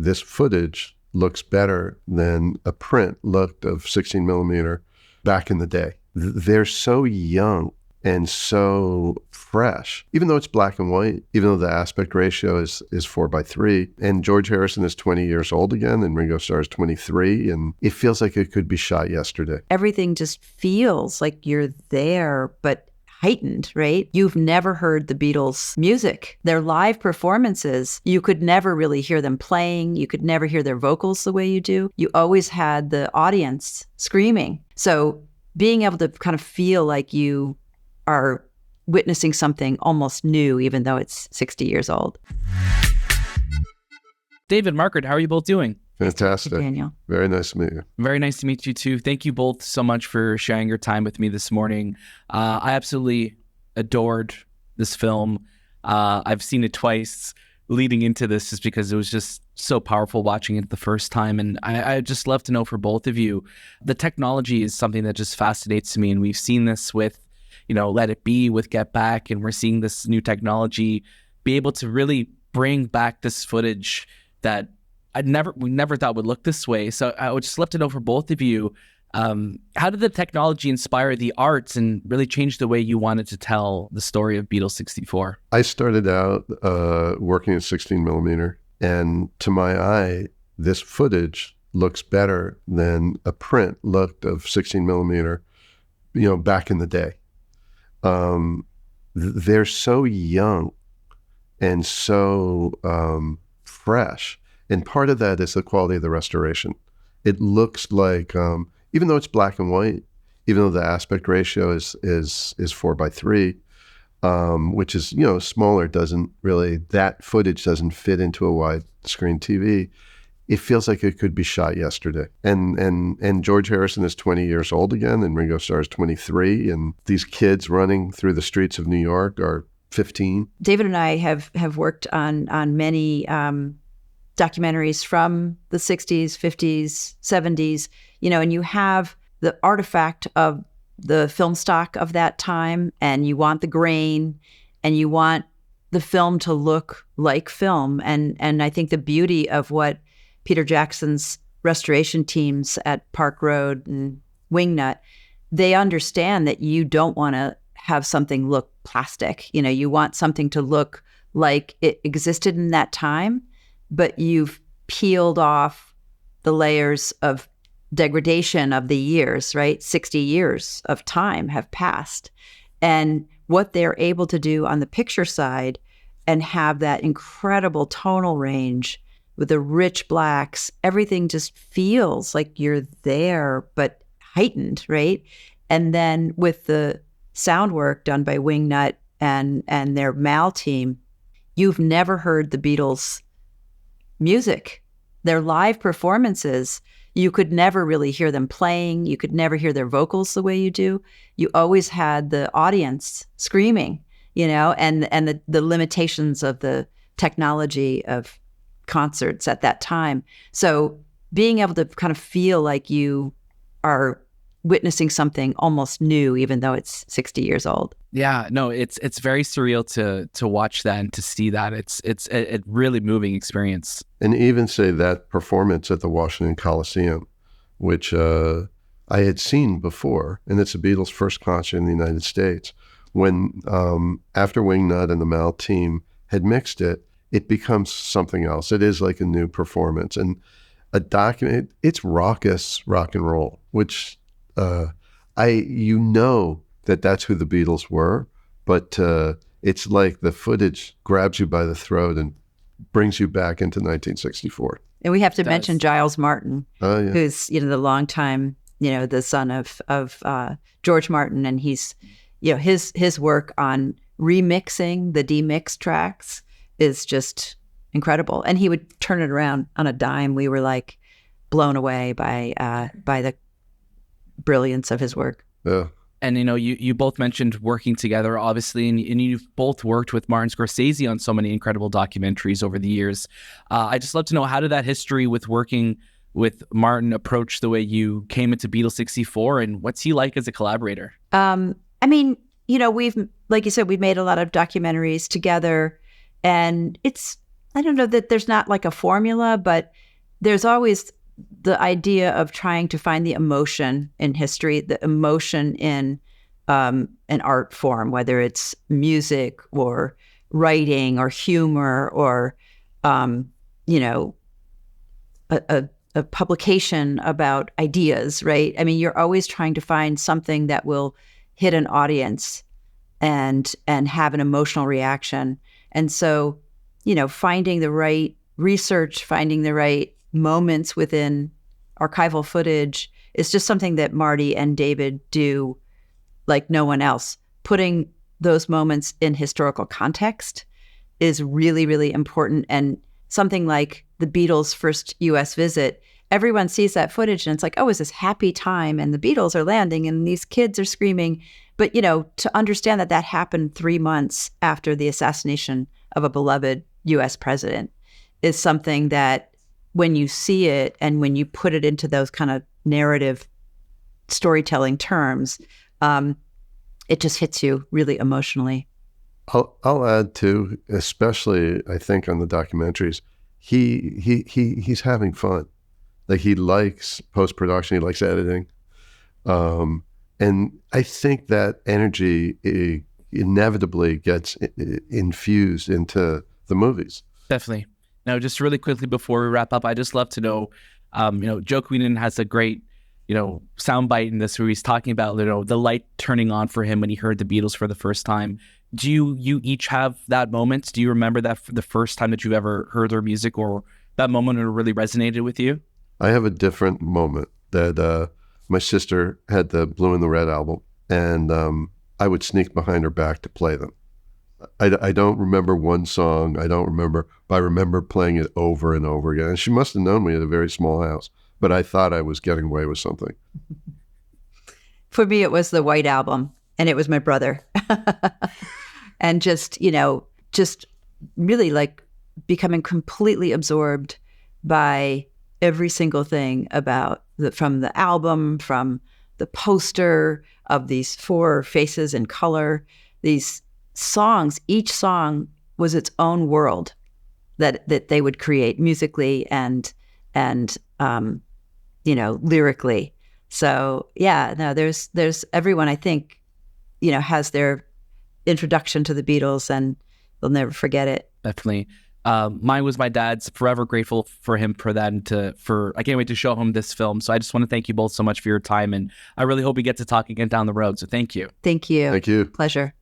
this footage looks better than a print looked of 16 millimeter back in the day. They're so young and so fresh, even though it's black and white, even though the aspect ratio is 4:3, and George Harrison is 20 years old again, and Ringo Starr is 23, and it feels like it could be shot yesterday. Everything just feels like you're there, but heightened, right? You've never heard the Beatles' music. Their live performances, you could never really hear them playing. You could never hear their vocals the way you do. You always had the audience screaming. So being able to kind of feel like you are witnessing something almost new, even though it's 60 years old. David, Margaret, how are you both doing? Fantastic. Daniel. Very nice to meet you. Very nice to meet you too. Thank you both so much for sharing your time with me this morning. I absolutely adored this film. I've seen it twice leading into this just because it was just so powerful watching it the first time. And I just love to know for both of you, the technology is something that just fascinates me. And we've seen this with, Let It Be, with Get Back, and we're seeing this new technology be able to really bring back this footage that we never thought would look this way. So I would just love to know for both of you, how did the technology inspire the arts and really change the way you wanted to tell the story of Beatles 64? I started out working at 16 millimeter, and to my eye, this footage looks better than a print looked of 16 millimeter, back in the day. They're so young and so fresh. And part of that is the quality of the restoration. It looks like, even though it's black and white, even though the aspect ratio is 4:3, which is, smaller, that footage doesn't fit into a widescreen TV. It feels like it could be shot yesterday. And George Harrison is 20 years old again, and Ringo Starr is 23, and these kids running through the streets of New York are 15. David and I have worked on many documentaries from the 60s, 50s, 70s, and you have the artifact of the film stock of that time, and you want the grain, and you want the film to look like film. And I think the beauty of what Peter Jackson's restoration teams at Park Road and Wingnut, they understand that you don't want to have something look plastic. You want something to look like it existed in that time, but you've peeled off the layers of degradation of the years, right? 60 years of time have passed. And what they're able to do on the picture side and have that incredible tonal range with the rich blacks, everything just feels like you're there, but heightened, right? And then with the sound work done by Wingnut and their Mal team, you've never heard the Beatles' music. Their live performances, you could never really hear them playing. You could never hear their vocals the way you do. You always had the audience screaming, and the limitations of the technology of concerts at that time. So being able to kind of feel like you are witnessing something almost new, even though it's 60 years old. Yeah, no, it's very surreal to watch that and to see that. It's a really moving experience. And even say that performance at the Washington Coliseum, which I had seen before, and it's the Beatles' first concert in the United States. When after Wingnut and the Mal team had mixed it, it becomes something else. It is like a new performance, and a document. It's raucous rock and roll, which that's who the Beatles were, but it's like the footage grabs you by the throat and brings you back into 1964. And we have to mention Giles Martin, who's the longtime, the son of George Martin, and he's, his work on remixing the demixed tracks is just incredible. And he would turn it around on a dime. We were like blown away by the brilliance of his work. Yeah. And you both mentioned working together, obviously, and you've both worked with Martin Scorsese on so many incredible documentaries over the years. I just love to know, how did that history with working with Martin approach the way you came into Beatles 64, and what's he like as a collaborator? We've, like you said, we've made a lot of documentaries together, and it's I don't know that there's not like a formula, but there's always the idea of trying to find the emotion in history, the emotion in an art form, whether it's music or writing or humor or, you know, a publication about ideas, right? I mean, you're always trying to find something that will hit an audience and have an emotional reaction. And so, you know, finding the right research, finding the right moments within archival footage is just something that Marty and David do like no one else. Putting those moments in historical context is really, really important. And something like the Beatles' first US visit, everyone sees that footage and it's like, oh, it's this happy time and the Beatles are landing and these kids are screaming. But, you know, to understand that that happened 3 months after the assassination of a beloved US president is something that when you see it and when you put it into those kind of narrative storytelling terms, it just hits you really emotionally. I'll add too, especially I think on the documentaries, he's having fun. Like he likes post-production, he likes editing. And I think that energy inevitably gets infused into the movies. Definitely. Now, just really quickly before we wrap up, I just love to know, Joe Queenan has a great, soundbite in this where he's talking about, the light turning on for him when he heard the Beatles for the first time. Do you each have that moment? Do you remember that for the first time that you've ever heard their music or that moment that really resonated with you? I have a different moment that my sister had the Blue and the Red album, and I would sneak behind her back to play them. I don't remember one song. I don't remember, but I remember playing it over and over again. And she must have known me at a very small house, but I thought I was getting away with something. For me, it was the White Album, and it was my brother. And just really like becoming completely absorbed by every single thing about from the album, from the poster of these 4 faces in color, these songs. Each song was its own world that they would create musically and lyrically. So yeah, no, there's everyone I think has their introduction to the Beatles and they'll never forget it. Definitely. Mine was my dad's. Forever grateful for him for that, and I can't wait to show him this film. So I just want to thank you both so much for your time, and I really hope we get to talk again down the road. So thank you. Thank you. Thank you. Pleasure.